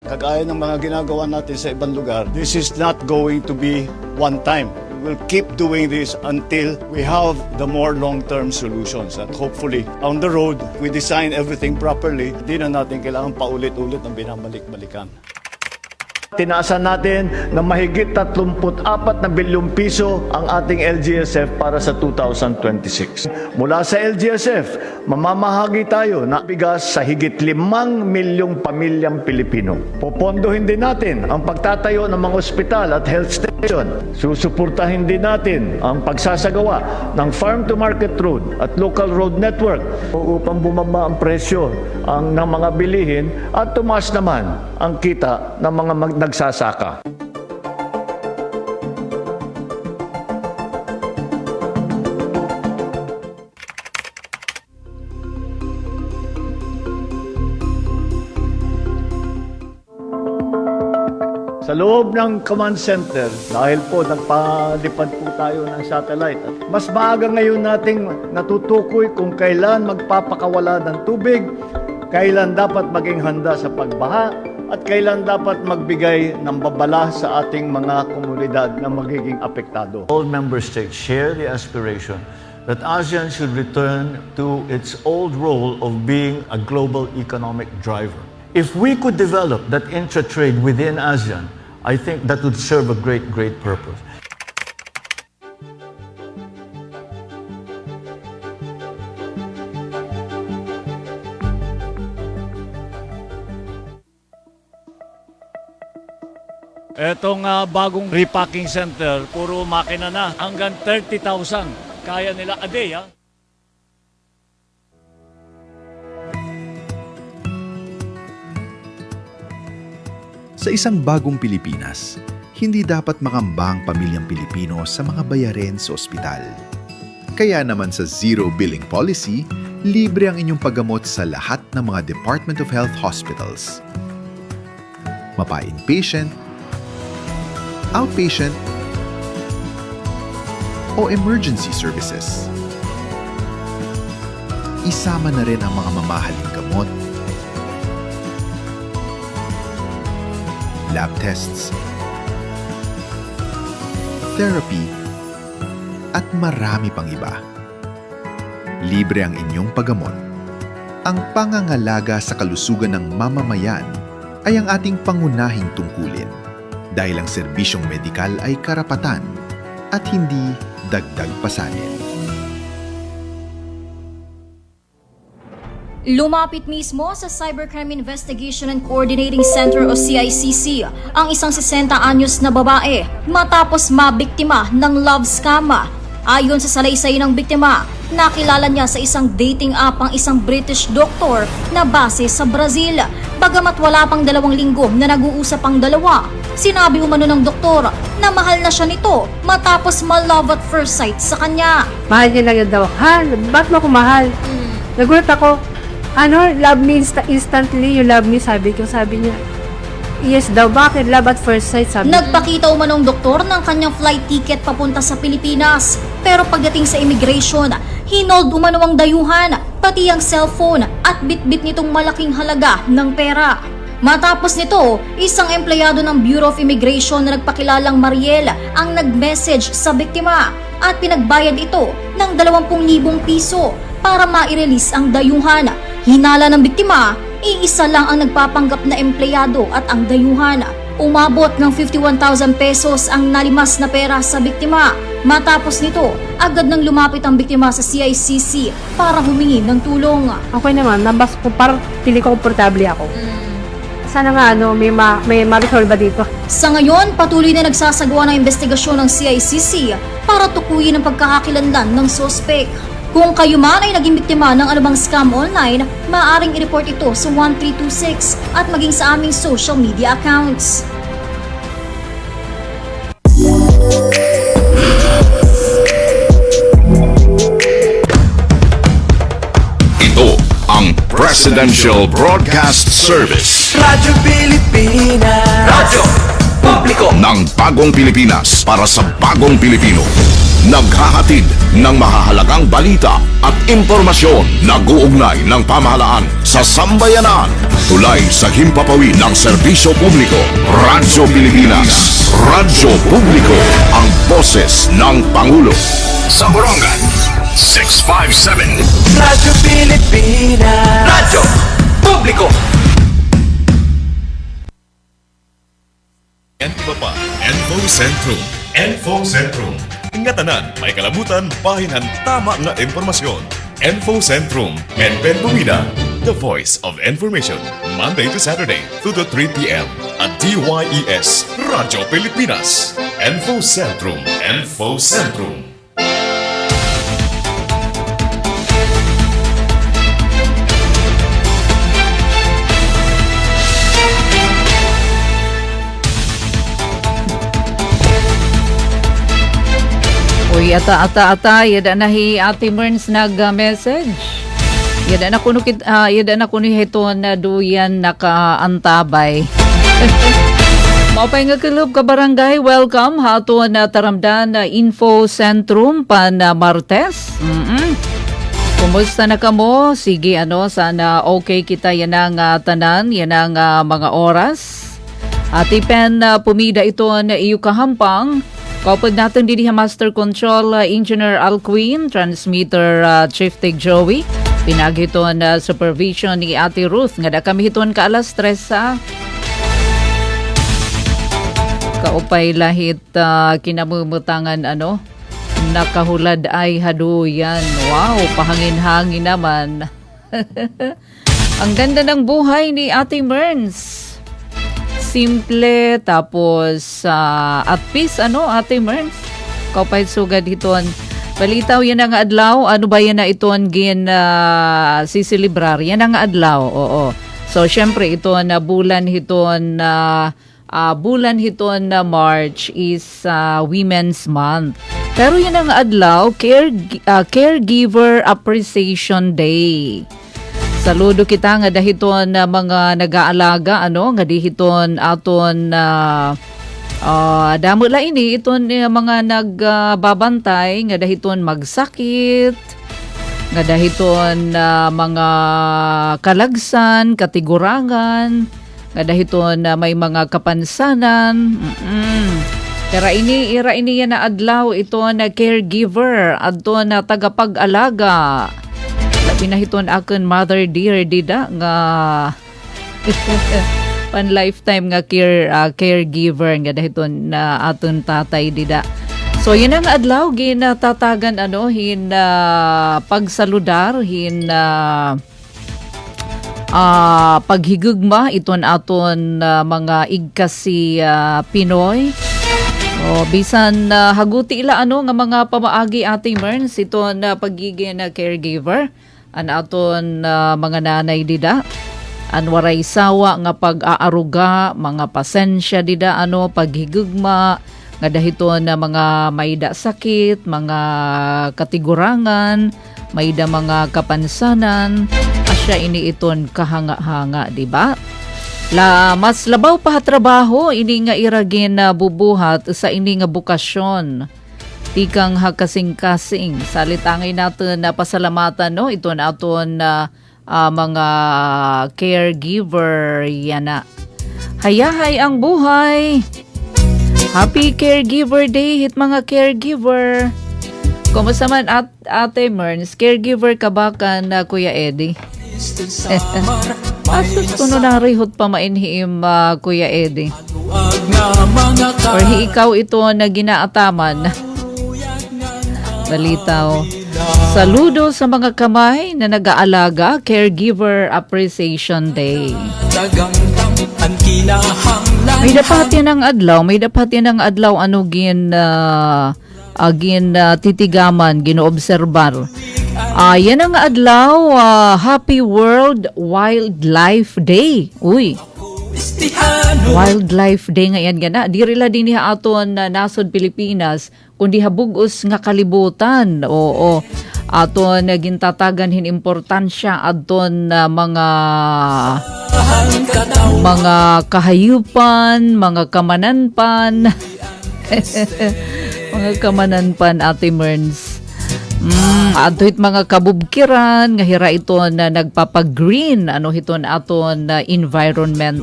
Kagaya ng mga ginagawa natin sa ibang lugar, this is not going to be one time. We'll keep doing this until we have the more long-term solutions. At hopefully, on the road, we design everything properly. Hindi na natin kailangan paulit-ulit ng binabalik-balikan. Tinaasan natin na mahigit 34 na bilyong piso ang ating LGSF para sa 2026. Mula sa LGSF, mamamahagi tayo na bigas sa higit 5 milyong pamilyang Pilipino. Popondohin din natin ang pagtatayo ng mga ospital at health station. Susuportahin din natin ang pagsasagawa ng farm-to-market road at local road network upang bumaba ang presyo ng mga bilihin at tumaas naman ang kita ng mga nagsasaka. Sa loob ng command center, dahil po nagpalipad po tayo ng satellite, at mas maaga ngayon nating natutukoy kung kailan magpapakawala ng tubig, kailan dapat maging handa sa pagbaha, at kailan dapat magbigay ng babala sa ating mga komunidad na magiging apektado. All member states share the aspiration that ASEAN should return to its old role of being a global economic driver. If we could develop that intra-trade within ASEAN, I think that would serve a great purpose. Etong bagong repacking center, puro makina na. Hanggang 30,000 kaya nila a day. Sa isang bagong Pilipinas, hindi dapat makamba ang pamilyang Pilipino sa mga bayarin sa ospital. Kaya naman sa Zero Billing Policy, libre ang inyong paggamot sa lahat ng mga Department of Health hospitals. Mapa-inpatient, outpatient, o emergency services. Isama na rin ang mga mamahaling gamot, lab tests, therapy, at marami pang iba. Libre ang inyong paggamot. Ang pangangalaga sa kalusugan ng mamamayan ay ang ating pangunahing tungkulin dahil ang serbisyong medikal ay karapatan at hindi dagdag pasanin. Lumapit mismo sa Cybercrime Investigation and Coordinating Center o CICC ang isang 60 anyos na babae matapos mabiktima ng love scam. Ayon sa salaysay ng biktima, nakilala niya sa isang dating app ang isang British doctor na base sa Brazil. Bagamat wala pang 2 linggo na nag-uusap ang dalawa, sinabi umano ng doktor na mahal na siya nito matapos ma-love at first sight sa kanya. Mahal niya lang yun daw. Ha? Ba't mo ako mahal? Nagulat ako. Love me instantly, you love me, sabi niya. Yes daw, bakit? Love at first sight, sabi niya. Nagpakita umanong doktor ng kanyang flight ticket papunta sa Pilipinas. Pero pagdating sa immigration, hinold umano ang dayuhan, pati ang cellphone at bitbit nitong malaking halaga ng pera. Matapos nito, isang empleyado ng Bureau of Immigration na nagpakilalang Mariel ang nag-message sa biktima at pinagbayad ito ng 20,000 piso para ma-release ang dayuhan. Hinala ng biktima, iisa lang ang nagpapanggap na empleyado at ang dayuhan. Umabot ng 51,000 pesos ang nalimas na pera sa biktima. Matapos nito, agad nang lumapit ang biktima sa CICC para humingi ng tulong. Okay naman, nabas ko, parang pili ko komportable ako. Sana nga may ma-resolve dito. Sa ngayon, patuloy na nagsasagawa ng investigasyon ng CICC para tukuyin ang pagkakakilanlan ng sospek. Kung kayo man ay naging biktima ng anumang scam online, maaaring i-report ito sa 1326 at maging sa aming social media accounts. Ito ang Presidential Broadcast Service. Radyo Pilipinas. Radyo Publiko ng Bagong Pilipinas para sa Bagong Pilipino. naghahatid ng mahahalagang balita at impormasyon na guugnay ng pamahalaan sa sambayanan. Tulay sa himpapawid ng serbisyo publiko. Radyo Pilipinas. Radyo Publiko. Ang boses ng Pangulo. Sa Borongan, 657. Radyo Pilipinas. Radyo Publiko. Yan iba pa, Info Centrum. Info Centrum. Ingatanan, may kalabutan, bahinan, tama nga impormasyon. Info Centrum. Ben Bumida, the voice of information. Monday to Saturday, 2 to 3 p.m. at DYES, Radyo Pilipinas. Info Centrum. Info Centrum. Uy, ata, yada na hi Ate Merns nag-message. Yada na kuno hiton na duyan nakaantabay. Maupay nga kilub ka barangay, welcome hato na taramdan na Info Centrum pan Martes. Kumusta na kamo? Sige sana okay kita yan ang tanan, yan ang mga oras. Ati pen pumida ito na iyo kahampang. Kapag natin din Master Control Engineer Alquin, Transmitter Chief Tig Joey, pinagiton supervision ni Ate Ruth, nga da kami hiton ka alas 3 sa kaupay lahit kinamumutangan nakahulad ay haduyan. Wow, pahangin-hangin naman. Ang ganda ng buhay ni Ate Merns. Simple, tapos at peace, Ate Merns? Kaupay sugad hiton. Balitaw yan ang adlaw. Ano ba yan na iton sisilibrar? Yan ang adlaw, oo. So, syempre, ito na bulan hiton na March is Women's Month. Pero yan ang adlaw, Caregiver Appreciation Day. Saludo kita nga dahiton na mga nag-aalaga nga dihiton aton damo la ini iton mga nagbabantay nga dahiton magsakit, nga dahiton mga kalagsan, katigurangan, nga dahiton may mga kapansanan. Pero ira ini yan na adlaw ito na caregiver, adto na tagapag-alaga. Pinahiton akon mother dear dida nga pan lifetime nga caregiver nga dahiton na aton tatay dida. So yun ang adlaw ginatatagan hin pagsaludar hin paghigugma iton aton mga igkasi Pinoy. Bisan haguti ila nga mga pamaagi Ate Merns iton pagiging caregiver an aton mga nanay dida an waray sawa nga pag-aaruga, mga pasensya dida paghigugma nga dahiton na mga mayda sakit, mga katigurangan, mayda mga kapansanan, asya ini iton kahanga-hanga, di ba? Mas labaw pa trabaho ini nga iragin na bubuhat sa ini nga bukasyon. Tikang hakasing-kasing salitangay natin na pasalamatan ito na aton mga caregiver yana. Hayahay ang buhay. Happy Caregiver Day hit mga caregiver. Kumusta man Ate Merns, caregiver ka ba kan Kuya Eddie? Asus ko no narihot pa mainhim Kuya Eddie. Or ikaw ito na ginaataman. Balitaw. Saludo sa mga kamay na nag-aalaga, Caregiver Appreciation Day. May dapat yan ang adlaw, titigaman, ginoobserbar. Yan ang adlaw, Happy World Wildlife Day. Uy, Wildlife Day ngayon gana. Di rila din niya aton nasod Pilipinas, kundi habugos nga kalibutan. Oo. Aton gintatagan hin importansya aton mga kahayupan, mga kamananpan. Mga kamananpan, Ate Merns. Ato mga kabubkiran, nga hira ito na nagpapag-green, ano hiton aton environment.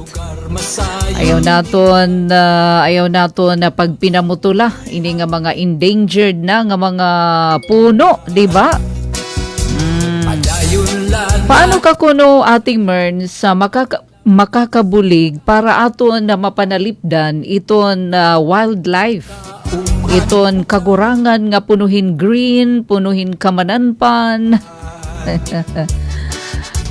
Ayaw naton na pag pinamutula, ini nga mga endangered na nga mga puno, di ba? Paano ka kuno, Ating Merns, sa makakabulig para aton na mapanalipdan iton wildlife? Iton kagurangan nga punuhin green, punuhin kamananpan.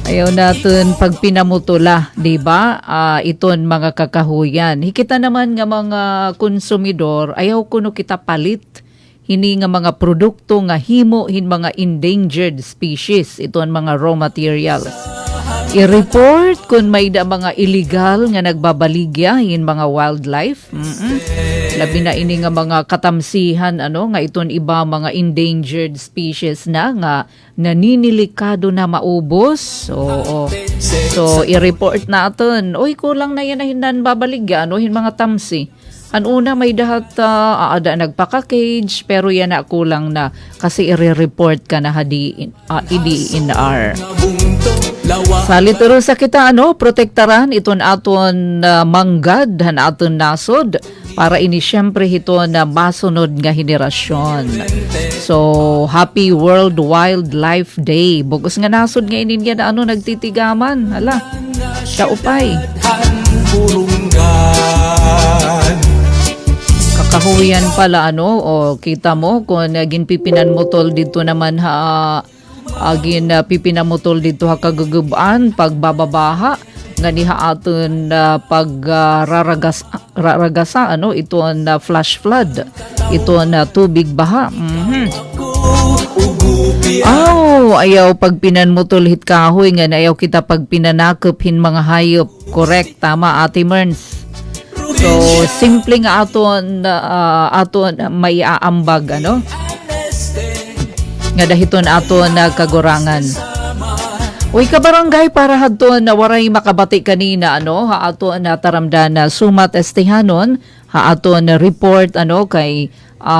Ayaw natin pag pinamutula, di ba? Iton mga kakahuyan. Hikita naman nga mga konsumidor, ayaw kuno kita palit. Hini nga mga produkto nga himo hin mga endangered species. Iton mga raw materials. I-report kung may da mga illegal nga nagbabaligya hin mga wildlife. Labi na ini nga mga katamsihan nga iton iba mga endangered species na nga naninilikado na maubos. So i-report natin. Oy, kulang na yan na hinan babaligya hin mga tamsi. Ang una may dahat ada nagpaka-cage pero yan na kulang na kasi i-report ka na hadi IDNR. Salituro sa kita protektaran iton aton manggad han aton nasod para ini syempre ito na masunod nga henerasyon. So happy World Wildlife Day. Bugos nga nasod nga ininya na nagtitigaman. Hala. Kaupay. Kakahuyan pala kita mo kung ginpipinan mo tol dito naman agin pipinamutol dito kagugubaan pagbababaha nga niha aton raragasa ito na flash flood ito na tubig baha. Ayaw pag pinanmutol hit kahoy nga ayaw kita pag pinanakop hin mga hayop. Correct, tama Ate Merns. So simple nga aton may aambag nga dahiton aton kagurangan. Uy kabarangay para hadton na waray makabati kanina aton na taramdan na sumat estehanon aton na report kay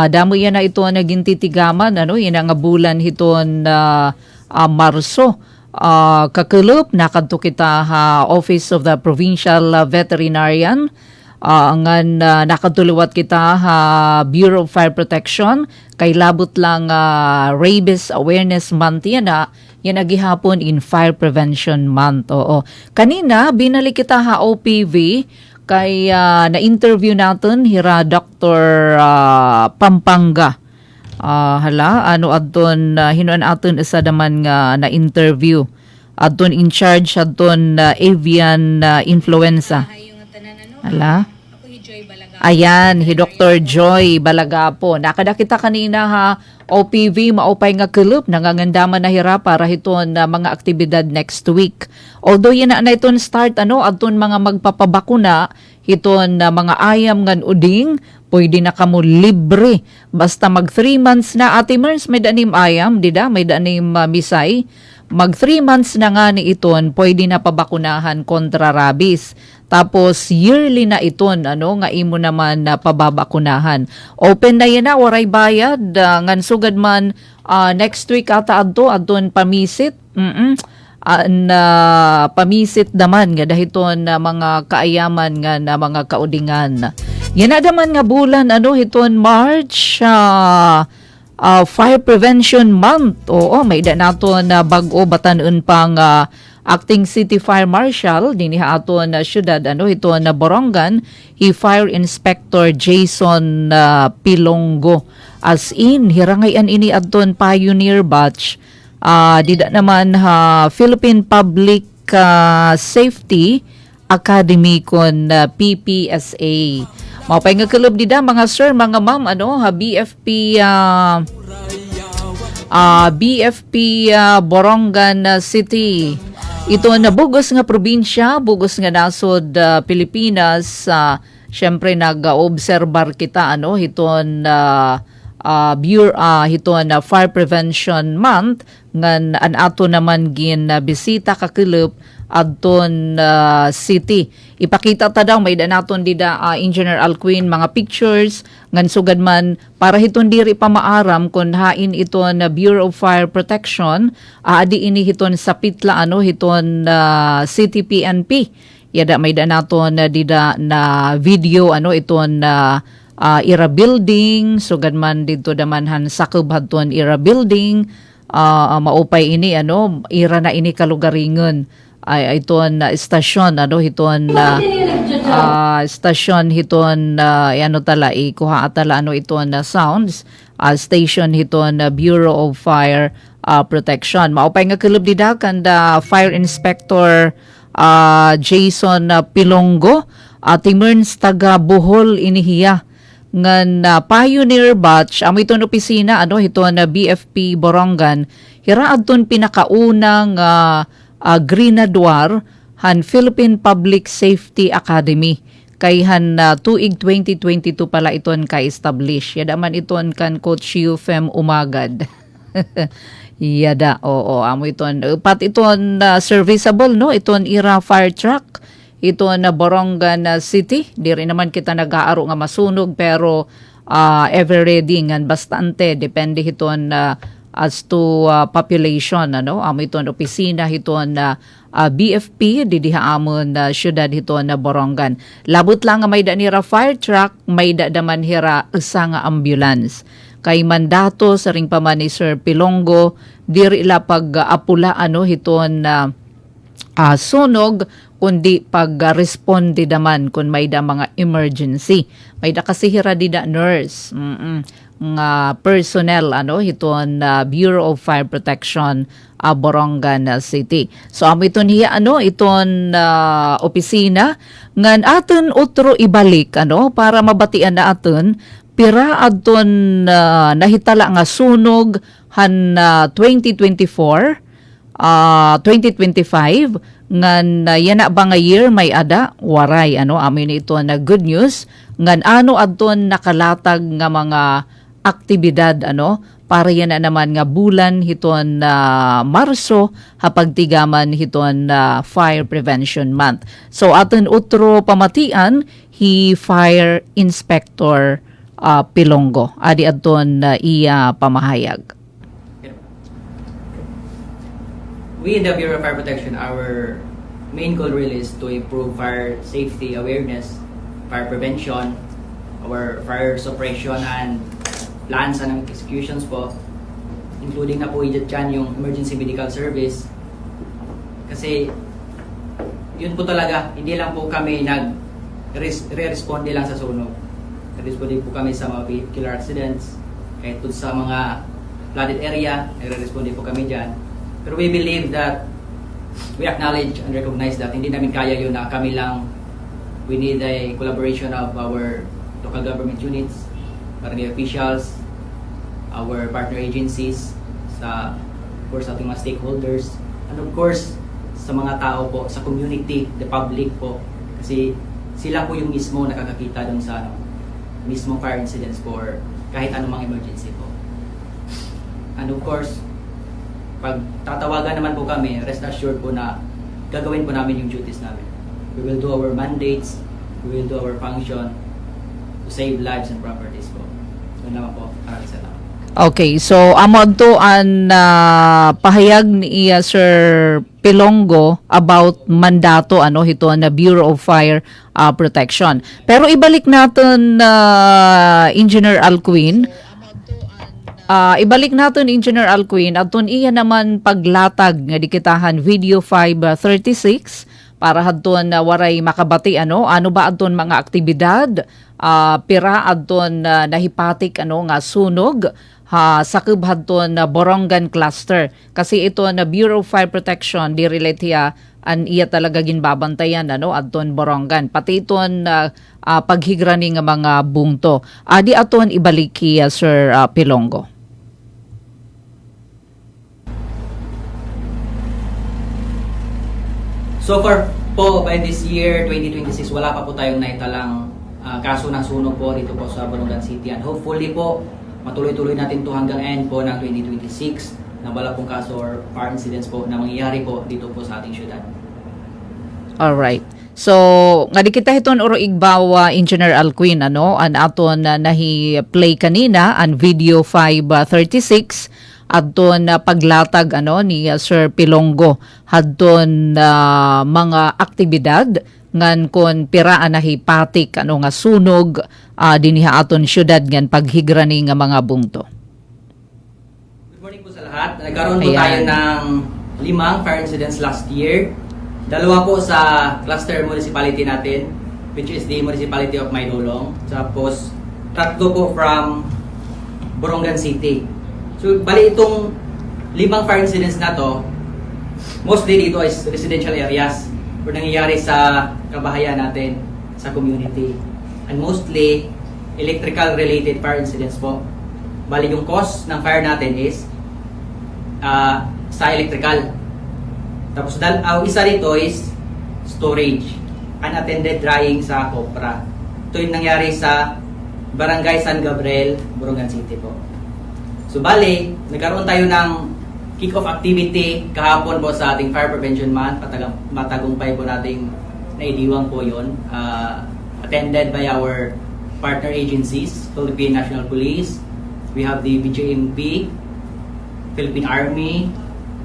damo yan na ito naging titigaman yan nga bulan hiton Marso. Kakulop nakadto kita Office of the Provincial Veterinarian ngan nakatuluwat kita Bureau of Fire Protection kay labot lang Rabies Awareness Month yan nagihapon in Fire Prevention Month. Kanina binalik kita OPV kay na-interview natin hira Dr. Pampanga. Adton hinuan aton isa naman nga na-interview. Adton in charge adton avian influenza. Ayan, Dr. Joy Balagapo. Nakadakita kanina OPV, maupay nga kulop, nangangandaman na hira para hiton mga aktibidad next week. Although yan na iton start, adton mga magpapabakuna, hiton mga ayam ngan uding, pwede na kamo libre. Basta mag 3 months na, Ate Merns, may danim ayam, may danim misay. Mag 3 months na nga ni iton, pwede na pabakunahan kontra rabies. Tapos yearly na iton, nga imo naman na pababakunahan. Open na yan waray bayad. Ngan sugad man next week ata adton pamisit. Pamisit naman nga dahiton mga kaayaman nga na mga kaudingan. Yan na naman nga bulan hiton March Fire Prevention Month. May da naton bag-o batan-un pang Acting City Fire Marshal dinhi aton syudad ito na Borongan, Fire Inspector Jason Pilongo. As in hirangayan ini adton pioneer batch. Dida naman Philippine Public Safety Academy kon PPSA. Mapay nga kulob dida mga sir, mga ma'am BFP Borongan City. Ito na bugos nga probinsya, bugos nga nasod Pilipinas. Syempre nag-obserbar kita hiton hiton Fire Prevention Month ngan an ato naman gin bisita ka kulop adton city. Ipakita ta daw may danaton dida Engineer Alcuin mga pictures ngan sugad man para hiton diri pa maaram kun hain iton Bureau of Fire Protection adi ini hiton sa pitla hiton City PNP. Yada may danaton dida na video iton Ira Building, sugad man dito damanhan sakub hadton Ira Building, maupay ini ira na ini kalugaringon ay iton stasyon hiton stasyon hiton tala ikuha atala iton sounds station hiton Bureau of Fire Protection. Maupay nga kelub dida kanda Fire Inspector Jason Pilongo Timerns taga Bohol inihiya ngan pioneer batch amo iton opisina hiton BFP Borongan hira adton pinakaunang grenadwar han Philippine Public Safety Academy kay han tuig 2022 pala iton ka-establish. Yada man iton kan Coach Yufem Umagad. Yada, oo, amo iton. Pat iton serviceable iton ira fire truck. Ito Borongan City, di rin naman kita nag-aaro nga masunog pero ever ready nga bastante depende hiton as to population amo iton opisina hiton BFP di diha amon syudad hiton Borongan. Labot lang nga may da nira fire truck, may da daman hira isa nga ambulance. Kay mandato sa ring paman ni Sir Pilongo diri ila pag apula hiton sunog kundi pag-responde daman kung may da mga emergency. May da kasi hira di da nurse, nga personnel, hiton Bureau of Fire Protection, Borongan City. So, amo iton hiya, iton opisina, ngan aton utro ibalik, para mabatian na aton, pira adton nahitala nga sunog han 2024, 2025, ngan yana ba nga year may ada waray amin ito na good news ngan adton nakalatag nga mga aktibidad para yan na naman nga bulan hiton Marso hapagtigaman hiton Fire Prevention Month. So aton utro pamatian Fire Inspector Pilongo adi adton iya pamahayag. We in the Bureau of Fire Protection, our main goal really is to improve fire safety awareness, fire prevention, our fire suppression and plans and executions po, including na po dyan yung emergency medical service. Kasi yun po talaga, hindi lang po kami re-responde lang sa sunog. Re-responde po kami sa mga vehicular accidents, kahit po sa mga flooded area, re-responde po kami dyan. Pero we believe that we acknowledge and recognize that hindi namin kaya yun na kami lang. We need a collaboration of our local government units, barangay officials, our partner agencies, of course ating mga stakeholders, and of course sa mga tao po, sa community, the public po. Kasi sila po yung mismo nakakakita dun sa mismo fire incidents for kahit anumang emergency po. And of course, pag tatawagan naman po kami, rest assured po na gagawin po namin yung duties namin. We will do our mandates, we will do our function to save lives and properties po. So naman po, maraming salamat. Okay, so amo to ang pahayag ni Sir Pilongo about mandato hito na Bureau of Fire Protection. Pero ibalik natin Engineer Alcuin. Ibalik natin Engineer Alcuin atun iya naman paglatag nga dikitahan Video 536 para hadton waray makabati ano ba adton mga aktibidad pira adton nahipatik nga sunog sakub hadton Borongan cluster kasi ito na Bureau of Fire Protection di relate an iya talaga ginbabantayan adton Borongan pati iton paghigrani nga mga bungto adi aton ibalik Sir Pilongo. So far po, by this year, 2026, wala pa po tayong naitalang kaso ng sunog po dito po sa Borongan City. And hopefully po, matuloy-tuloy natin to hanggang end po ng 2026 na wala pong kaso or fire incidents po na mangyayari po dito po sa ating syudad. Alright. So, nga di kita hiton oro igbawa Engineer Alcuin, ano, an aton nahi-play kanina, an video 536, adton paglatag, ano, ni Sir Pilongo, hadton mga aktibidad, ngan kon piraan nahipatik, ano, nga sunog, diniha aton syudad, ngan paghigrani nga mga bungto. Good morning po sa lahat. Nagkaroon po Ayan. tayo ng 5 fire incidents last year. 2 po sa cluster municipality natin, which is the municipality of Maydolong. Tapos, 3 po from Borongan City. So, bali itong 5 fire incidents na to, mostly dito is residential areas or nangyayari sa kabahayan natin, sa community. And mostly, electrical related fire incidents po. Bali yung cause ng fire natin is sa electrical. Tapos isa rito is storage, unattended drying sa Copra. Ito yung nangyari sa Barangay San Gabriel, Borongan City po. So bali, nagkaroon tayo ng kick-off activity kahapon po sa ating Fire Prevention Month. Matagumpay po nating naidiwang po yun. Attended by our partner agencies, Philippine National Police, we have the BJMP, Philippine Army,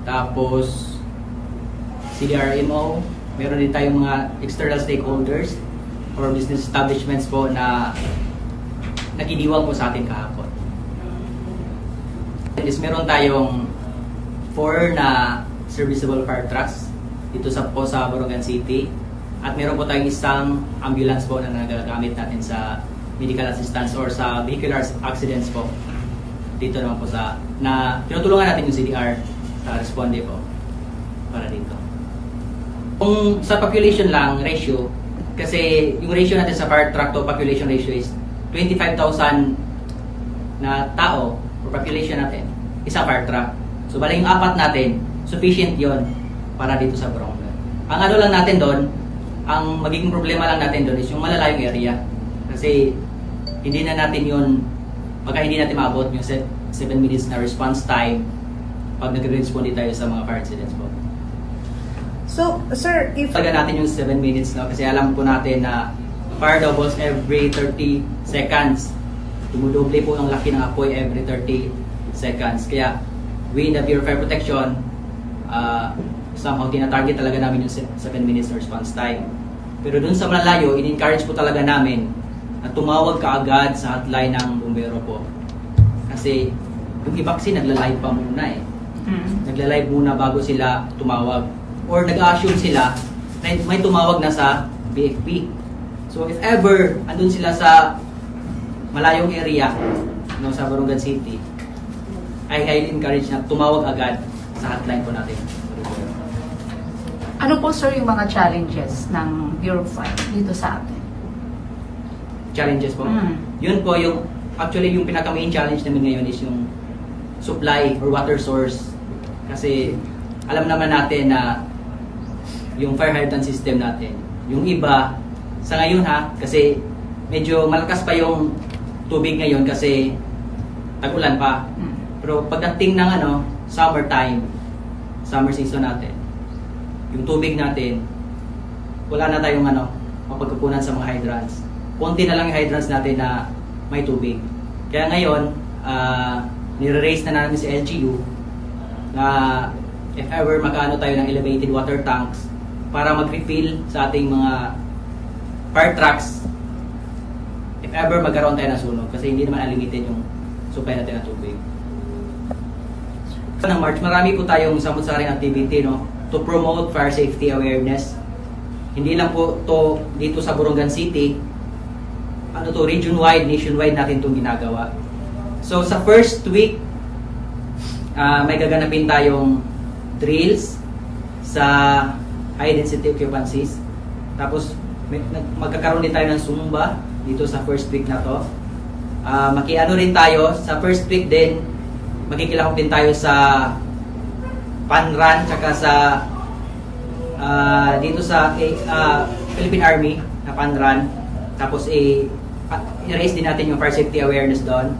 tapos CDRMO, meron din tayong mga external stakeholders or business establishments po na nakidiwang po sa atin kahapon. Meron tayong 4 na serviceable fire trucks dito sa Borongan City at meron po tayong isang ambulance po na nagagamit natin sa medical assistance or sa vehicular accidents po. Dito naman po na tinutulungan natin yung CDR sa responde po para dito. Kung sa population lang ratio, kasi yung ratio natin sa fire truck to population ratio is 25,000 na tao or population natin, isang fire truck. So bali yung 4 natin, sufficient yon para dito sa Borongan. Ang ano lang natin doon, ang magiging problema lang natin doon is yung malalayong area. Kasi hindi na natin yun, baka hindi natin maabot yung 7 minutes na response time pag nag-respond tayo sa mga fire incidents po. So, sir, if... Taga natin yung 7 minutes no? Kasi alam po natin na fire doubles every 30 seconds. Dumudoble po ang laki ng apoy every 30 seconds. Kaya, we in the Bureau of Fire Protection, somehow tinatarget talaga namin yung 7 minutes na response time. Pero dun sa malalayo, in-encourage po talaga namin na tumawag ka agad sa hotline ng bumbero po. Kasi yung iba kasi nagla-live pa muna eh. Nagla-live muna bago sila tumawag. Or nag-assume sila na may tumawag na sa BFP. So if ever andun sila sa malayong area no, sa Borongan City, I highly encourage na tumawag agad sa hotline po natin. Ano po, sir, yung mga challenges ng Bureau of Fire dito sa atin? Challenges po? Yun po yung, actually yung pinaka-main challenge namin ngayon is yung supply or water source. Kasi alam naman natin na yung fire hydrant system natin, yung iba, sa ngayon kasi medyo malakas pa yung tubig ngayon kasi tag-ulan pa. Pero pagdating ng summer season natin, yung tubig natin, wala na tayong mapagkukunan sa mga hydrants. Konti na lang yung hydrants natin na may tubig. Kaya ngayon, nire-raise na namin si LGU na if ever makaano tayo ng elevated water tanks para mag-refill sa ating mga fire trucks if ever magkaroon tayo ng sunog kasi hindi naman unlimited yung supply natin ng tubig. Ng March, marami po tayong samut-saring activity to promote fire safety awareness. Hindi lang po to dito sa Borongan City, region-wide, nationwide natin itong ginagawa. So sa first week, may gaganapin tayong drills sa high density occupancies. Tapos magkakaroon din tayo ng Zumba dito sa first week na to. Makiano rin tayo sa first week din, makikilahok din tayo sa fun run tsaka sa dito sa Philippine Army na fun run. Tapos i-raise din natin yung fire safety awareness doon.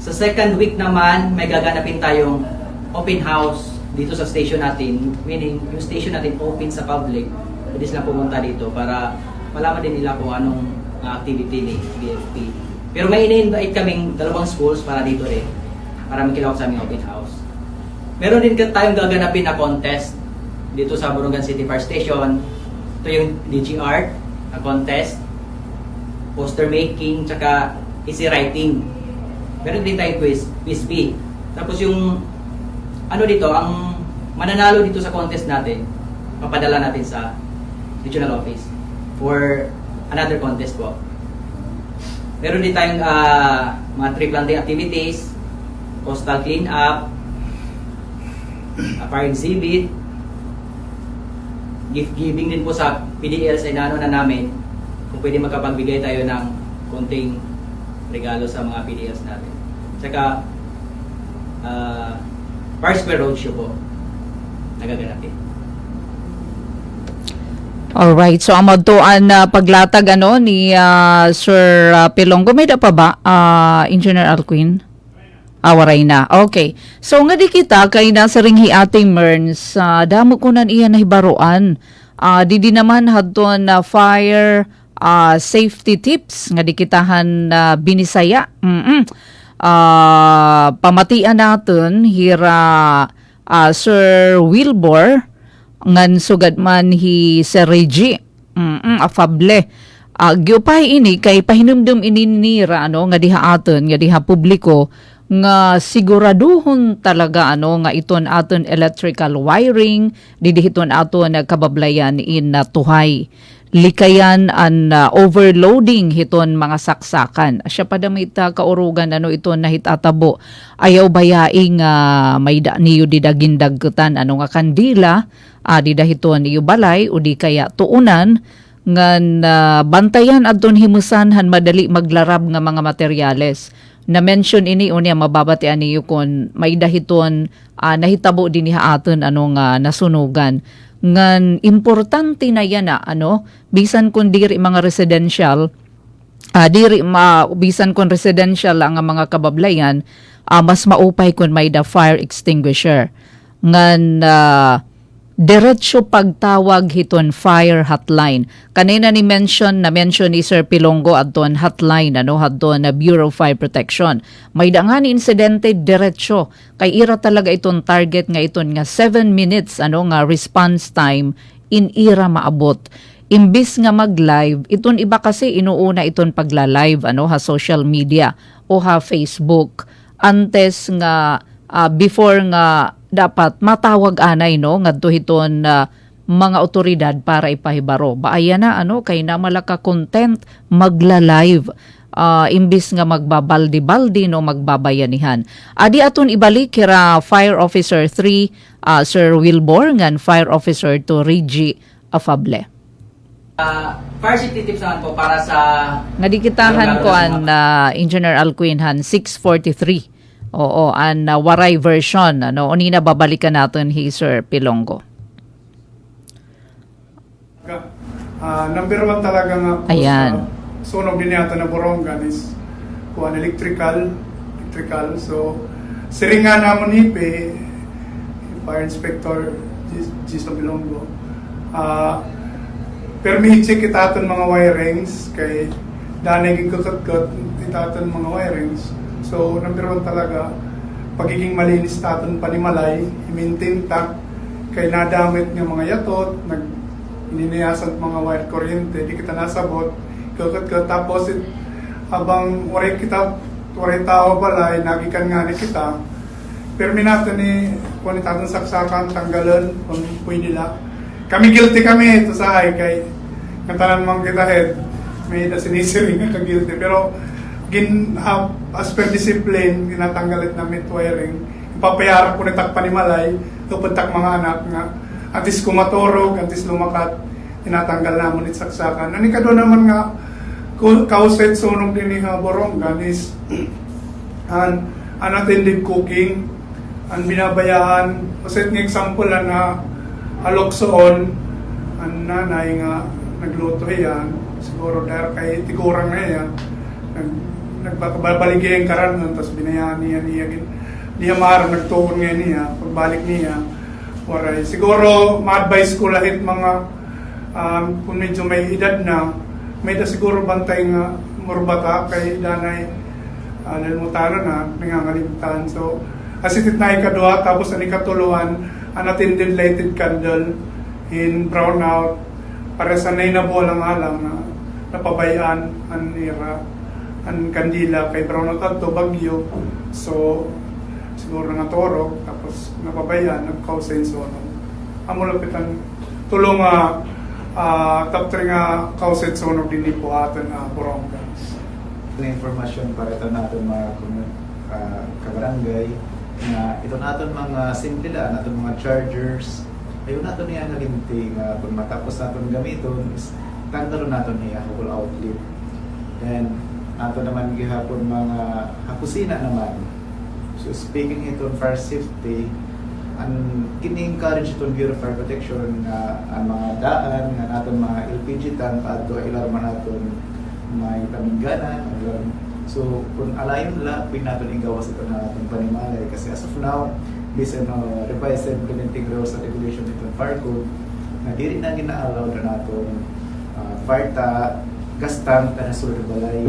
Sa second week naman, may gaganapin tayong open house dito sa station natin, meaning yung station natin open sa public pwede silang pumunta dito para malaman din nila kung anong activity ni BFP. Pero may ini-invite kaming 2 schools para dito rin, para makilahok sa aming open house. Meron din tayong gaganapin na contest dito sa Borongan City Fire Station. Ito yung DG Art na contest, poster making, tsaka essay writing. Meron din tayong quiz B. Tapos yung ano dito, ang mananalo dito sa contest natin, papadala natin sa regional office for another contest po. Meron din tayong mga tree planting activities, coastal cleanup, fire exhibit, gift giving din po sa PDL sa inaano na namin, kung pwede magkapagbigay tayo ng konting regalo sa mga PDLs natin. Tsaka Fire Square Roadshow po nagaganapin. Alright, so ang magtuan na paglatag ni Sir Pilonggo, may da pa ba, Engineer Alcuin? Waray na. Okay. So nga di kita kay nasa ringhi ating Merns, damo ko nan iya nahibaruan. Di naman hadton na fire safety tips nga di kitahan binisaya. Pamatian natin hira Sir Wilbur ngan sugad man hi Sir Reggie. Afable. Gyupay ini kay pahinumdum ini nira nga diha aton nga diha publiko nga siguraduhon talaga nga iton aton electrical wiring didihiton aton kabablayan in tuhay. Likayan an overloading hiton mga saksakan. Asya pa damit kaurugan iton nahitatabo. Ayaw bayaing may da niyo didagindagkutan nga kandila didahiton niyo balay o di kaya tuunan ngan bantayan adton himusan han madali maglarab nga mga materyales. Na-mention ini unya mababatian niyo kon may dahiton nahitabo din niya aton nasunugan. Ngan importante na yan bisan kun diri mga residential bisan kun residential ang mga kabablayan mas maupay kun may da fire extinguisher. Ngan diretso pagtawag hiton fire hotline. Kanina na-mention ni Sir Pilonggo adton hotline hadton na Bureau of Fire Protection. May da nga ni insidente diretso kay ira talaga iton target nga iton nga 7 minutes nga response time in ira maabot. Imbis nga mag-live, iton iba kasi inuuna iton pagla-live ha social media o ha Facebook. Antes nga before nga dapat matawag anay ngadto hiton mga otoridad para ipahibaro. Baaya na kay na malaka content magla-live imbis nga magbabaldi-baldi magbabayanihan. Adi aton ibalik kira Fire Officer 3 Sir Wilbur ngan Fire Officer 2 Reggie Afable. Fire safety tips naman po para sa nadikitahan ko an Engineer Alcuin han 643. Oo, an waray version unina babalikan natin Sir Pilonggo. Number 1 talaga nga po ayan. Sa sunog din yata na Borongan is kuan electrical. So siringa namon hipe Fire Inspector Gis Pilonggo. Permit check itaton mga wirings kay danay gikukot itaton mga wirings. So, number 1 talaga, pagiging malinis taton panimalay, i-maintain ta, kay nadamit ng mga yatot, ininiyasan mga wire kuryente, di kita nasabot, tapos habang waray tao balay, nagikan nga ni kita, permi natin kung itatong saksakan, tanggalan, kung pwede nila. Kami guilty kami ito sa kay kantanan mga kita head, may sinisiring nga ka-guilty, pero as per discipline, ginatanggalit na mit wiring. Ipapayarap ko nitak panimalay, tupuntak mga anak nga. Antis kumatorog, antis lumakat, tinatanggal namon saksakan. Ani ka doon naman nga, kauset sunog din ni Borongan is unattended cooking, ang binabayaan. Kaset ng example na aloksoon, ang nanay nga nagluto yan, siguro dahil kay tigurang na yan, nagbabaligay ang karan tapos binayaan niya marang nagtuon nga niya pagbalik niya waray siguro ma-advise ko lahat mga kung medyo may edad na, may da siguro bantay nga murbata kay danay nalmutaran na, nangangalimtan. So, asitit na ikadua, tapos ang ikatuluan, unattended lighted candle in brownout, para sa nainabo lang alam na napabayaan ang ira, ang kandila kay brownout at to, bagyo. So, siguro nga torok, tapos napabayaan, nagkausa yung sono. Amo lapitan, tulong top 3 nga kausa yung sono din po atin Borongan. Na informasyon para ito natin mga kabarangay na ito natin mga simple lang, natin mga chargers, ayun natin niya nalimti nga kung matapos natin gamiton is tanggalon natin niya whole outlet. Then natin naman gihapon mga kusina naman. So speaking ito fire safety, kini-encourage itong Bureau of Fire Protection na ang mga daan nga natin mga LPG tank at ilarman natin may pamingganan. So, kung alayon nila, pwede natin igawas ito na ating panimalay. Kasi as of now, based on revised implementing rules and regulation itong fire code, na di rin na gina-allow na natin fire gas tank na nasulod balay.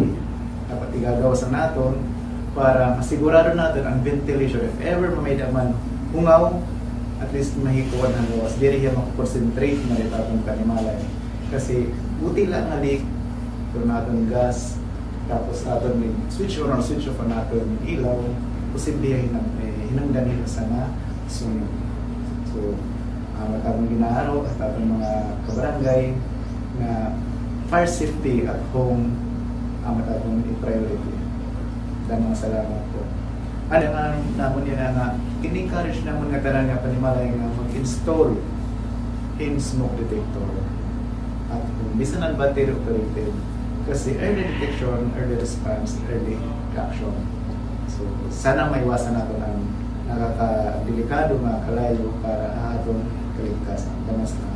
Dapat igagawas na natin para masigurado natin ang ventilation. If ever may naman hungaw, at least mahikuan ang gawas. Di rin yan makakonsentrate na rin atong panimalay. Kasi buti lang na leak kung natin gas, tapos natin may switch on or switch off natin ilaw, posible hinanggan nila sana sunog. So, matapang ginaharo at ating mga kabarangay na fire safety at home matapang i-priority. Damang salamat po. Ano nga naman yan na in-encourage naman nga tanan nga panimalay nga mag-install in smoke detector at bisan ang battery operated. Kasi early detection, early response, early action. So, sana maiwasan natin ang nakakadelikado mga kalayo para atong kaligtasan. Damas na.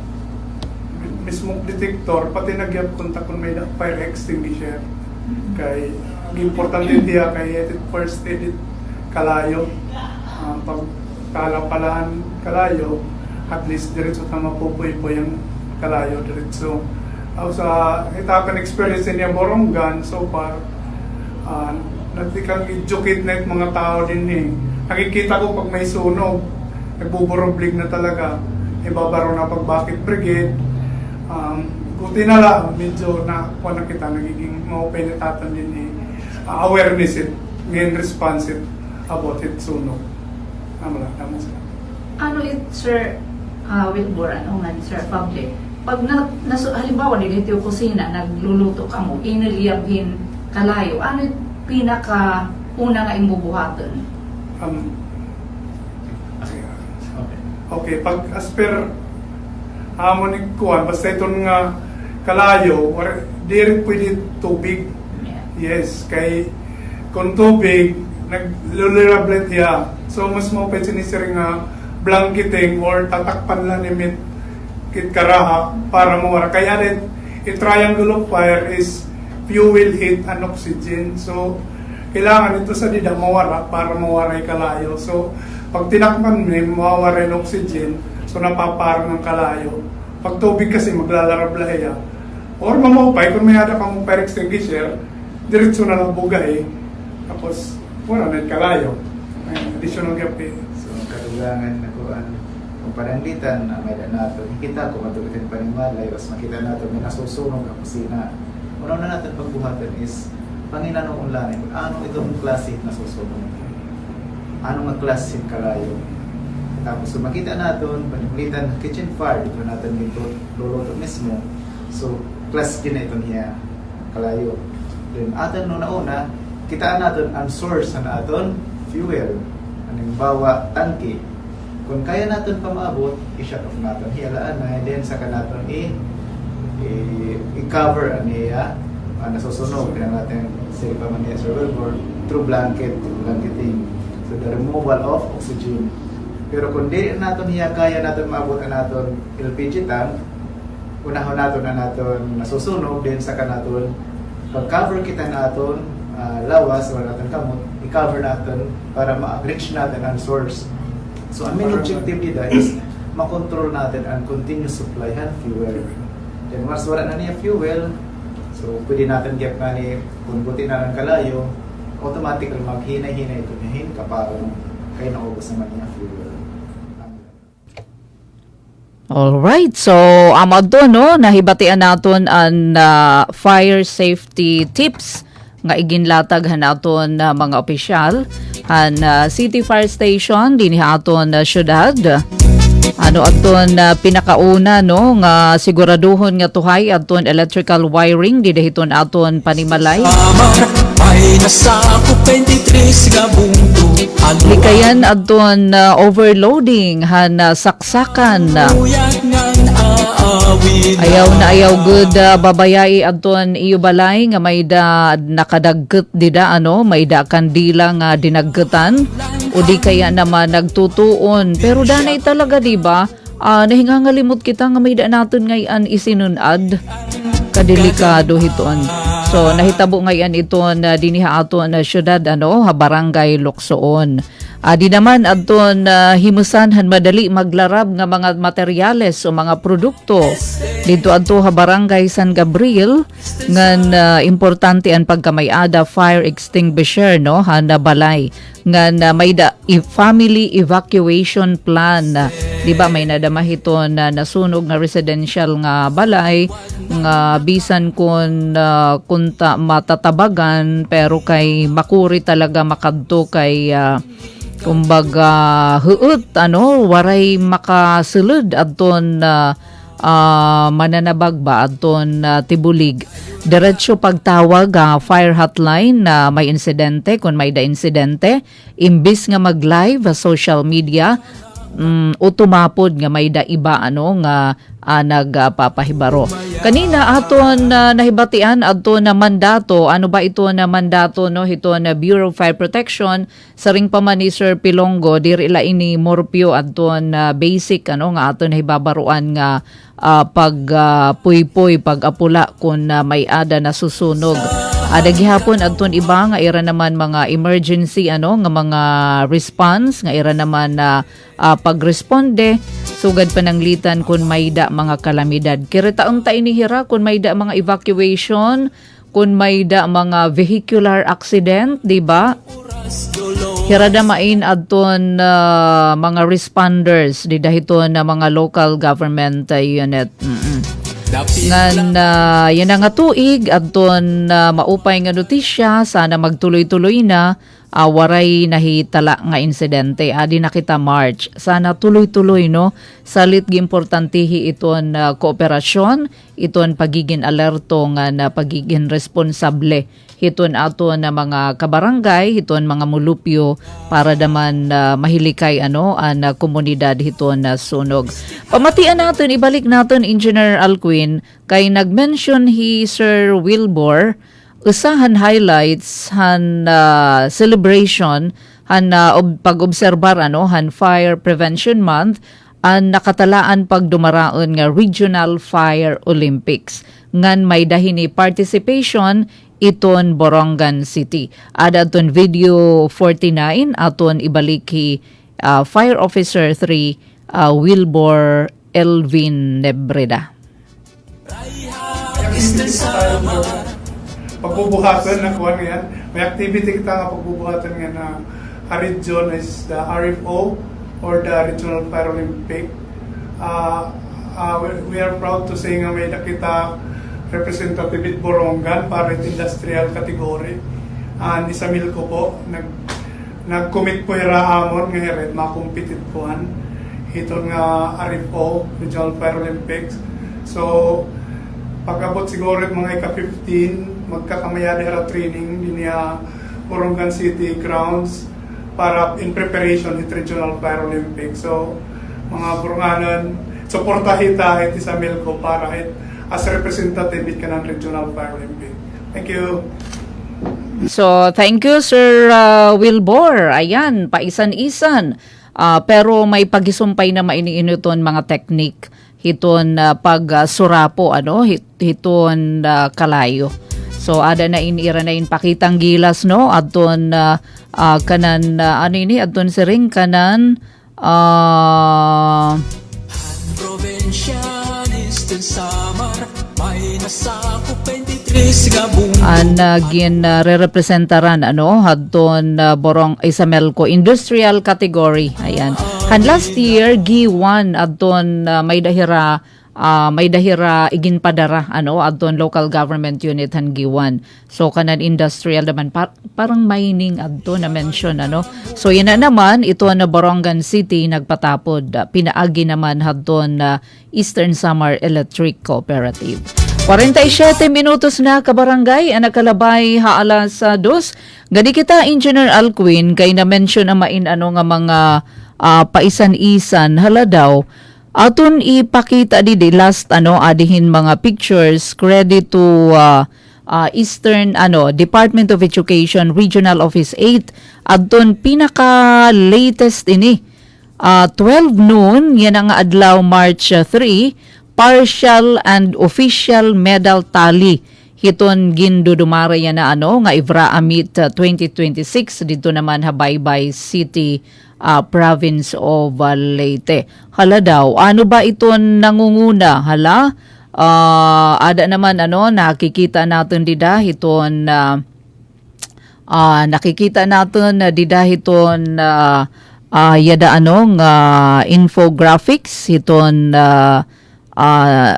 May smoke detector, pati nagyap kontak kung may fire extinguisher. Kay, ang importante diya kay first aid kalayo. Pag kalapalaan kalayo, at least diretso tama po yung kalayo diretso. Sa itakan experience niya Borongan so far, natikang educate na mga tao din nakikita ko pag may sunog, nagbuburoblig na talaga, ibabaro na pag bakit brigade, buti na lang, medyo nakuha na kita, nagiging maupinitatan din awareness ngayon responsive about it sunog. Tama sila. Ano it, Sir Wilbur, ano nga, Sir Public? Pag halimbawa nilito yung kusina, nagluluto ka mo, iniliyabhin kalayo, ano yung pinaka-una nga imbubuhaton? Okay, pag as per hamonik kuhan, basta itong nga kalayo, di rin pwede tubig. Yes, kay kung tubig, naglulirablet ya. So, mas mapit sinisiri nga blanketing or tatakpan lang nimit kit karaha para mawara. Kaya rin, i-triangle of fire is fuel, heat, and oxygen. So, kailangan ito sa dida mawara para mawara yung kalayo. So, pag tinakpan mo, mawara yung oxygen, so napaparang ng kalayo. Pag tubig kasi maglalarablahe ya. Or mamupay, kung may hada kang fire extinguisher, diretso na lang bugay. Tapos, wala na yung kalayo. May additional gapi. So, kadulangan na ko kung pananglitan na may natin, kita kung matulitin pa rin malay, mas makita natin may nasusunog ang kusina. Una na natin pagbuhatan is, Panginoon unlanin, kung ano itong klase na susunog. Ano nga klase kalayo. Tapos kung makita natin, pananglitan, kitchen fire, ito natin dito, luluto mismo. So, klase din na ito niya, kalayo. Then, atin no na una, kitaan natin ang source na aton fuel. Anong bawa, tangke. Kung kaya natin pamaabot, i-shut off natin. Hiyalaan na, then saka natin i-cover niya, nasusunog. Kaya natin sila pa man niya survival through blanketing. So the removal of oxygen. Pero kung di natin hiya, kaya natin maabot na natin LPG tank, unahon natin na natin nasusunog, then saka natin pag-cover kita natin, lawas o natin kamot, i-cover natin para ma-reach natin ang source. So, ang main objective nila is makontrol natin ang continuous supply and fuel. Then once wala na niya fuel, so pwede natin gap nga ni kung buti na lang kalayo, automatically maghinay-hinay ito niya kaparang kaya naubos naman niya fuel. Alright, so amad to, no, nahibatian naton ang fire safety tips nga iginlatag hanaton mga opisyal han City Fire Station dinhi aton syudad. Ano aton pinakauna, no, nga siguraduhon nga tuhay aton electrical wiring didahiton aton panimalay. Ay nasakop 23 nga bundo. Likayan aton overloading han saksakan. Ayaw na ayaw good babayai aton iyo balay nga may da nakadagget dida ano, may da kandila nga dinaggetan o di kaya naman nagtutuon. Pero danay talaga, di ba? Nahingangalimot kita nga may da naton ngayon isinunad. Kadelikado hiton. So nahitabo ngayon iton diniha aton syudad ano, barangay Luksoon. Di naman aton himusan han madali maglarab nga mga materyales o mga produkto dito adto barangay San Gabriel ngan importante ang pagkamayada fire extinguisher, no, han balay ngan may da family evacuation plan. Di ba may nadamahiton na nasunog nga residential nga balay nga bisan kun kunta matatabagan pero kay makuri talaga makadto kay kumbaga huot ano waray makasulod adton mananabag ba adton tibulig. Diretso pagtawag fire hotline na may insidente kung may da insidente imbis nga mag-live social media o tumapod nga may da iba ano nga nagpapahibaro. Kanina aton nahibatian adto na mandato, ano ba ito na mandato, no, ito na Bureau of Fire Protection sa ring pa man ni Sir Pilongo diri ila ini morpyo adton basic ano nga aton nahibabaruan nga pag puy-puy pag apula kun may ada na susunog. Gihapon adton iba nga ira naman mga emergency ano nga mga response nga ira naman pagresponde sugad pananglitan kun may da mga kalamidad. Kiritaon ta inihira kun may da mga evacuation, kun may da mga vehicular accident, di ba? Hiradamain adton mga responders di dahiton na mga local government unit. Ngan yan nga tuig adton maupay nga notisya sana magtuloy-tuloy na waray nahitala nga insidente adi na kita March sana tuloy-tuloy, no, salit gi importantihi iton kooperasyon iton pagiging alerto nga na pagiging responsable hiton ato na mga kabarangay hiton mga mulupyo para daman mahilikay ano ang komunidad hiton na sunog. Pamatian natin ibalik natin Engineer Alcuin kay nagmention hi Sir Wilbur usahan highlights han celebration han pag-obserbar ano han Fire Prevention Month ang nakatalaan pagdumaraon nga Regional Fire Olympics ngan may dahini participation iton Borongan City. Ada aton video 49 aton ibaliki Fire Officer 3 Wilbur Elvin Nebreda. Pagbubuhatan na kuha ngayon. May activity kita nga pagbubuhatan nga na region is the RFO or the Regional Fire Olympic. We are proud to say nga may nakita representative Borongan para industrial category. And isamil ko po, nag-commit po iraamon nga hirit, makumpitit po itong RFO, Regional Fire Olympics. So, pag-abot siguro mga ika-15, magkakamayada hara training din Borongan City grounds para in preparation hit Regional Fire Olympics. So, mga Boronganan, supportahita iti sa Milko para as representative ka ng Regional Fire Olympic. Thank you. So, thank you Sir Wilbur. Ayan, paisan-isan. Pero may pagisumpay na mainiinuton mga technique hiton pagsurapo ano hiton kalayo. So ada na inira na pakitang gilas, no, adton kanan ano ini adton siring kanan Provincialis del Samar An re-representaran hadton borong Isamelco industrial category. Ayan. Kan last year G1 adton may dahira igin padara adton local government unit han G1. So kanan industrial naman parang mining adto na mention So yun na naman ito na Borongan City nagpatapod pinaagi naman hadton Eastern Samar Electric Cooperative. 47 minutos na kabarangay ang nakalabay haala sa dos. Gadi kita Engineer Alcuin kay na-mention ang main nga mga paisan-isan hala daw. Aton ipakita di last adihin mga pictures credit to Eastern Department of Education Regional Office 8 adton pinaka latest ini 12 noon yan ang adlaw March 3 partial and official medal tally hiton gindudumara yan na nga Ivra Amit 2026 dito naman Habaybay City province of Leyte. Hala daw ano ba iton nangunguna hala ada naman nakikita natin dida hiton nakikita natin dida hiton yada infographics hiton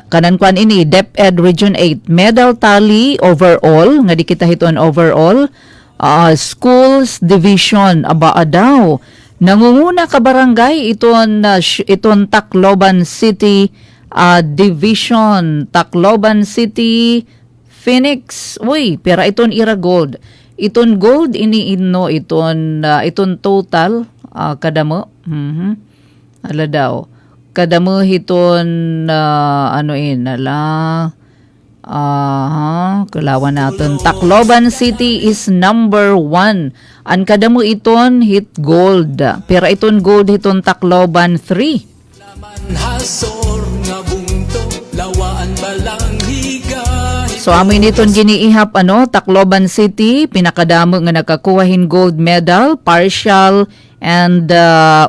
kanan kwan ini DepEd Region 8 medal tally overall nga di kita hiton overall schools division aba daw nangunguna ka barangay iton Tacloban City division Tacloban City Phoenix pera iton ira gold iton gold ini iton total kadamo ala daw kadamo hiton kalawan natin Tacloban City is number 1 an kadamo iton hit gold pero iton gold hiton Tacloban 3 so amin iton giniihap Tacloban City pinakadamo nga nakakuhahin gold medal partial and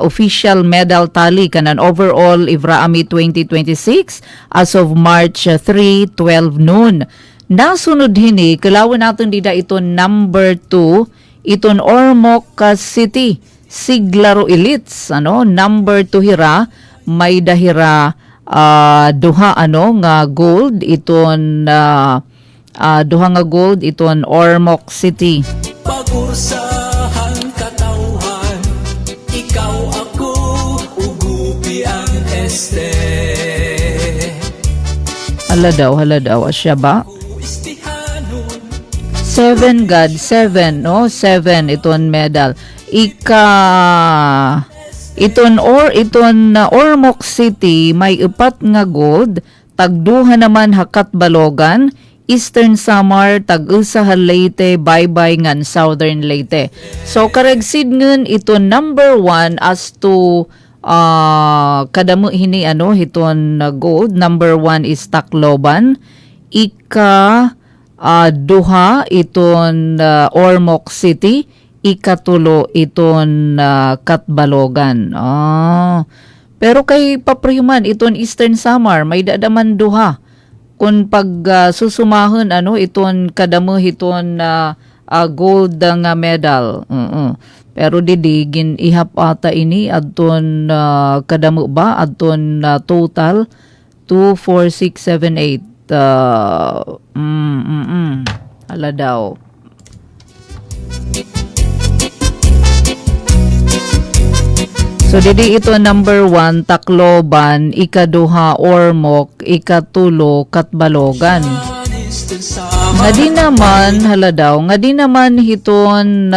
official medal tally kanan overall Ivra Ami 2026 as of March 3, 12 noon. Nasunod hini, kalawan natin dida iton number 2, iton Ormoc City, Siglaro Elites, number 2 hira, may dahira duha nga gold, iton duha nga gold, iton Ormoc City. Hala daw, asya ba? 7 God, 7 iton medal. Iton Ormoc City may 4 nga gold, tagduha naman Hakat Balogan, Eastern Samar, tag-usa Leyte, Baybay ngan Southern Leyte. So karegsid ngun iton number 1 as to kadamo hini hiton gold. Number 1 is Tacloban, duha iton Ormoc City, ikatulo iton Katbalogan. Pero kay papriyuman iton Eastern Samar may dadaman duha kun pag susumahon iton kadamo hiton gold nga medal. Pero didigin ihap ata ini adton kadamo ba adton total 2 4 6 7 8 ala daw. So didi ito number 1 Tacloban, ikaduha Ormoc, ikatulo Katbalogan. Nga di naman, hala daw, nga di naman hiton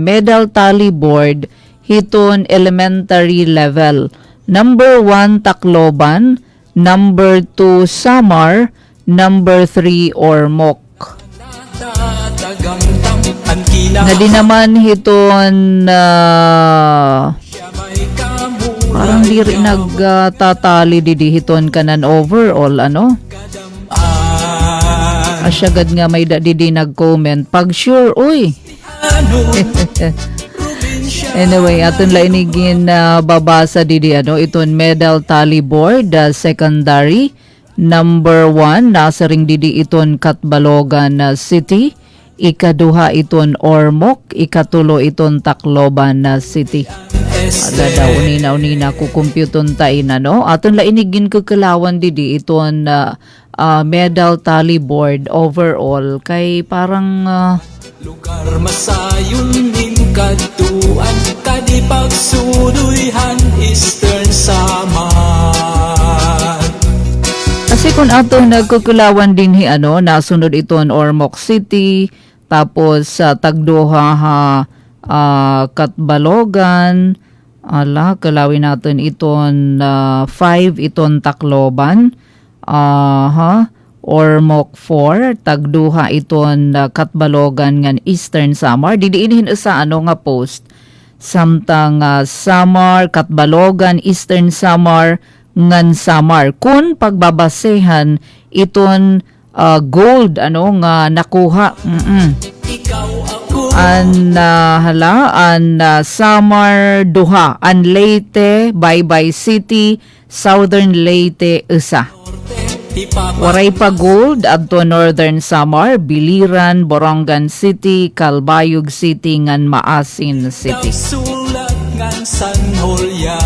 medal tally board, hiton elementary level. Number 1 Tacloban, number 2 Samar, number 3 Ormoc. Nga di naman hiton parang di rin nagtatali didihiton kanan overall asyagad nga may didi nag-comment pag sure anyway aton la inigin babasa didi iton medal tally board secondary Number 1, nasa ring didi iton Katbalogan City. Ikaduha iton Ormoc. Ikatulo iton Tacloban City. Ala daw unina kukumpyuton tayo na, no? Aton lainigin kukulawan didi iton medal tally board overall kay parang lugar masayon ning katuan kadi pagsuduyhan Eastern Samar. kasi kung ato nagkukulawan din nasunod iton Ormoc City, tapos sa Tagduha Katbalogan, kalawin natin iton 5 iton Tacloban, Ormoc 4, Tagduha iton Katbalogan ngan Eastern Samar. Didiinhin sa nga post. Samtang Samar, Katbalogan, Eastern Samar, ngan Samar. Kung pagbabasehan iton gold nga nakuha. Samar duha, an Leyte, Baybay City, Southern Leyte isa. Waray pa gold adto Northern Samar, Biliran, Borongan City, Calbayog City ngan Maasin City. Sulat ngan Sanholyan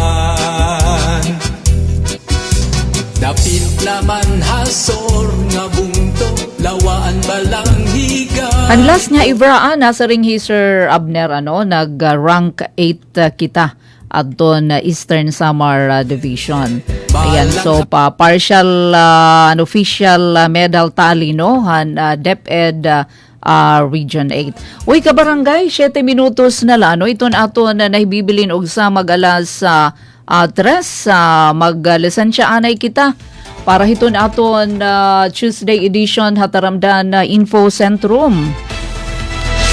dapit laman hasor nga bungto lawaan balang higa. Unless nga ibraan nasa ring Sir Abner nag-rank 8 kita adto na Eastern Samar Division. Ayan, so partial official medal tally DepEd Region 8. Uy, kabarangay, 7 minutos na lang. Iton aton na nahibibilin og sa mag-alas 3 mag-lisansya anay kita para hiton aton Tuesday edition hataramdan Info Centrum.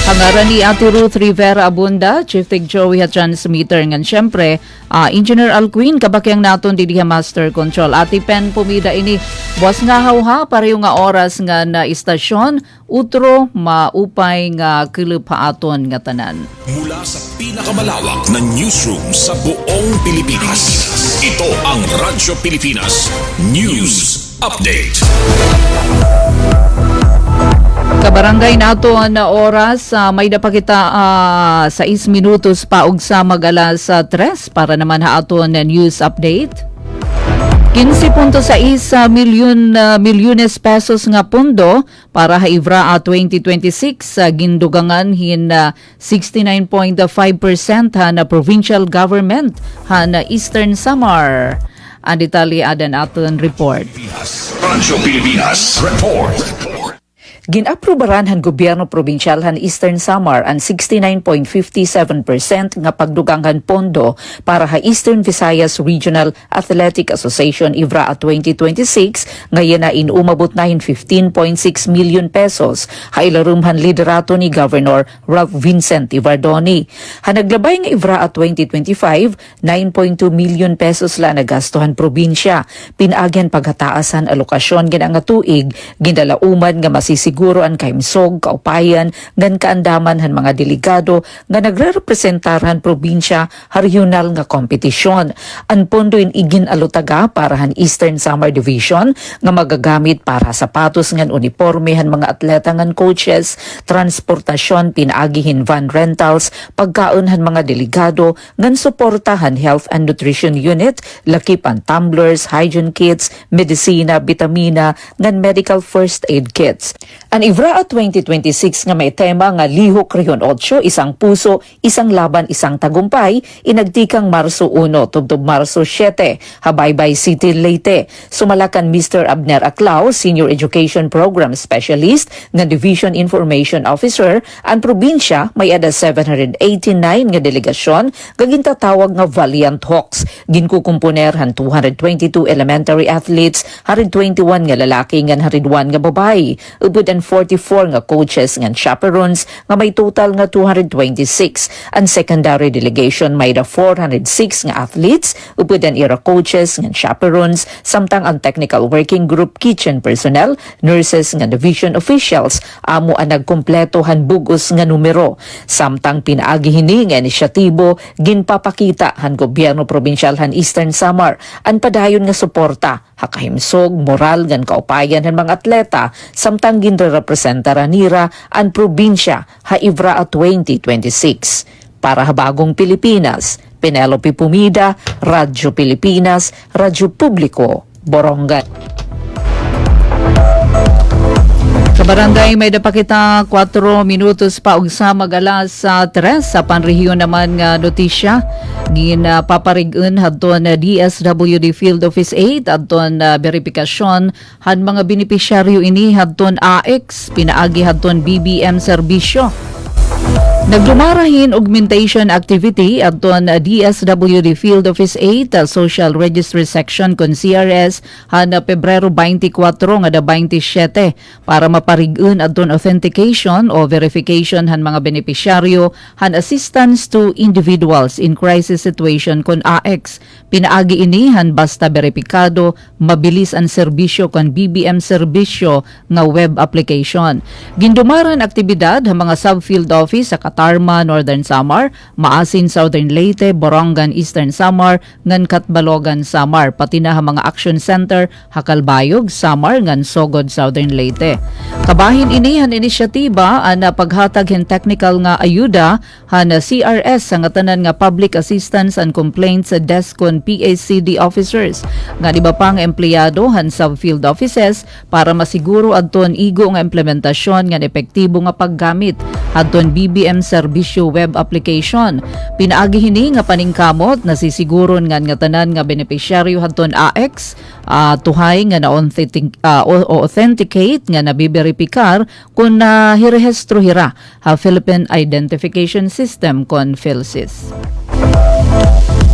Hangaran ni Ate Ruth Rivera Abunda, Chief Tig Joey at Transmitter. Ngan syempre, Engineer Alquin, kabakyang naton didiha Master Control. Ate Pen pumida ini. Boss nga hawha, pareho nga oras nga na istasyon, utro maupay nga kilupha aton nga tanan. Mula sa pinakamalawak na newsroom sa buong Pilipinas. Ito ang Radyo Pilipinas News Update. Kabarangay nato na oras, may dapakita 6 minutos pa og sa mag-alas 3 para naman aton news update. 15.6 milyones pesos nga pondo para haibra 2026 gindugangan hin 69.5% na provincial government na Eastern Samar. Ang detalye adan aton report. Radyo Pilipinas Report. Ginaprobaran han gobyerno probinsyal han Eastern Samar ang 69.57% nga pagduganghan pondo para ha Eastern Visayas Regional Athletic Association IVRA 2026 ngayon na inumabot na hin 15.6 million pesos ha ilarumhan liderato ni Governor Ralph Vincent Ivardoni. Ha naglabay nga IVRA 2025, 9.2 million pesos la nagastuhan probinsya. Pinagyan paghataasan alokasyon gina nga tuig ginalauman nga masisig siguro ang kaimsog, kaupayan, ngan kaandaman han mga delegado nga nagre-representaran probinsya ha regional nga kompetisyon. Ang pondo in igin alutaga para han Eastern Samar Division nga magagamit para sapatos ngan uniforme han mga atleta ngan coaches, transportasyon pinaagihin van rentals, pagkaon han mga delegado ngan suporta han health and nutrition unit, lakipan tumblers, hygiene kits, medisina, bitamina, ngan medical first aid kits. Ang IVRA 2026 nga may tema nga Lihok Region 8, isang puso, isang laban, isang tagumpay, inagtikang Marso 1 tubtob Marso 7, Habaybay City, Leyte. Sumalakan Mr. Abner Aclao, Senior Education Program Specialist nga Division Information Officer, ang probinsya may ada 789 nga delegasyon gagintatawag nga Valiant Hawks. Ginkukumponerhan 222 elementary athletes, 121 nga lalaki ngan 101 nga babae. Ubod 144 nga coaches ngan chaperones nga may total nga 226. Ang secondary delegation may da 406 nga athletes upod ang ira coaches ngan chaperones samtang ang technical working group kitchen personnel, nurses nga division officials amo ang nagkompleto han bugos nga numero. Samtang pinaagi hini nga inisyatibo ginpapakita han gobyerno probinsyal han Eastern Samar ang padayon nga suporta hakahimsog moral ngan kaupayan han mga atleta samtang ginrepresentara nira ang probinsya haibra at 2026. Para habagong Pilipinas, Penelope Pumida, Radyo Pilipinas, Radyo Publiko, Borongan. Kabarangay, may dapakita 4 minutos pa ugsa mag-alas sa 3 sa panrehiyon naman nga notisya. Ginapaparigun hadton DSWD Field Office 8 hadton verifikasyon han mga benepisyaryo ini hadton AX pinaagi hadton BBM serbisyo. Nagdumarahin augmentation activity adton DSWD Field Office 8 Social Registry Section kon CRS han Pebrero 24 nga da 27 para maparigun adton authentication o verification han mga benepisyaryo han assistance to individuals in crisis situation kon AX. Pinaagi ini han basta beripikado mabilis ang serbisyo kon BBM serbisyo nga web application. Gindumaran aktibidad han mga subfield office sa Tarma, Northern Samar, Maasin, Southern Leyte, Borongan, Eastern Samar, ngan Katbalogan, Samar, pati na mga action center, Hakalbayog, Samar, ngan Sogod, Southern Leyte. Kabahin ini han inisyatiba ang paghatag hen technical nga ayuda han CRS ang tanan nga Public Assistance and Complaints Desk kon PACD officers. Nga iba pang empleyado han subfield offices para masiguro adton igo nga implementasyon nga epektibo nga paggamit adton BBM serbisyo web application. Pinaagi hini nga paningkamot na sisiguron nga tanan nga benepisyaryo hadton AX tuhay nga authenticate nga nabiberipikar kung hirehestro hira ha Philippine Identification System kon PhilSys.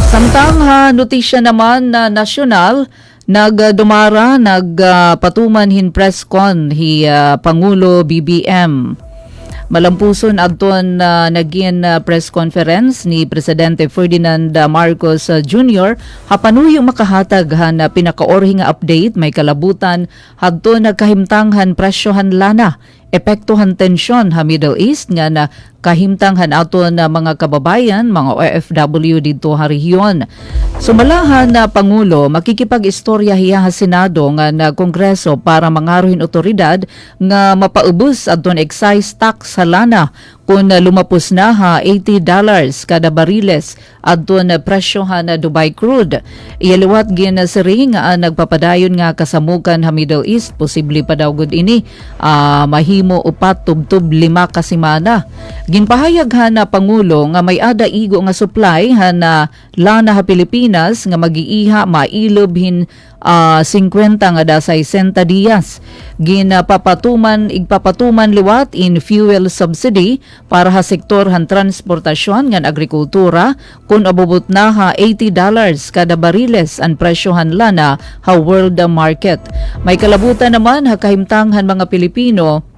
Samtang notisya naman na nasyonal nagpatuman hin press con Pangulo BBM. Malampuson adton naging press conference ni Presidente Ferdinand Marcos Jr. hapanuyo makahatag han pinakaorhi nga update may kalabutan hadton nagkahimtanghan presyohan lana epektohan tensyon ha Middle East nga na kahimtanghan aton mga kababayan, mga OFW dito ha rehiyon. Sumalahan na Pangulo, makikipag-istorya hiya ha Senado nga na Kongreso para mangaruhin otoridad nga mapaubos adton excise tax sa lana kung lumapos na ha $80 kada bariles adton presyo ha na Dubai crude. Iyaliwat ginasiring nga nagpapadayon nga kasamukan ha Middle East, posible pa daw gud ini mahimo upat tubtub 5 ka semana. Ginpahayag na Pangulo nga may ada igo nga supply na lana ha Pilipinas nga magiiha mailob hin 50 nga da 60 dias. Igpapatuman liwat in fuel subsidy para ha sektor han transportasyon ngan agrikultura kung abubot na ha $80 kada bariles ang presyohan lana ha world market. May kalabutan naman ha kahimtanghan mga Pilipino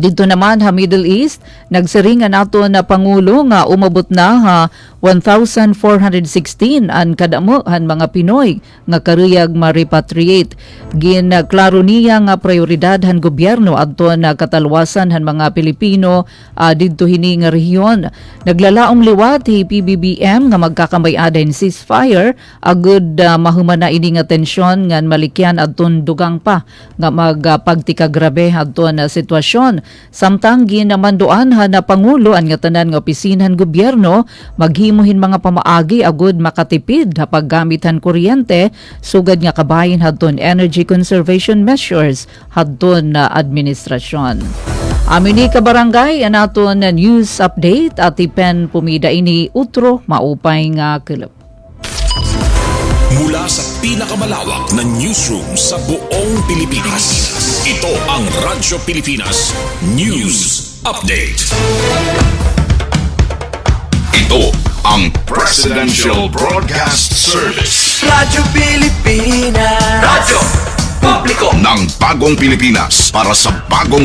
dito naman ha Middle East, nagsiringan nato na Pangulo nga umabot na ha 1,416 ang kadamo han mga Pinoy nga karuyag ma-repatriate. Ginklaro niya nga prioridad han gobyerno adto na katalwasan han mga Pilipino didto hini nga rehiyon. Naglalaom liwat hi PBBM nga magkakamay-ada in ceasefire agud mahumana ini nga tensyon ngan malikyan adton dugang pa nga magpagtikagrabe adto na sitwasyon. Samtang ginamanduan na Pangulo ang nga tanan nga opisinhan gobyerno maghimuhin mga pamaagi agud makatipid ha paggamithan kuryente sugad nga kabayin hadton energy conservation measures hadton na administrasyon. Amini ka barangay anaton na news update at ipen pumida ini utro maupay nga kelep. Mula sa pinakamalawak na newsroom sa buong Pilipinas, ito ang Radyo Pilipinas News Update. Ito ang Presidential Broadcast Service. Radyo Pilipinas. Radyo Publiko ng Bagong Pilipinas para sa bagong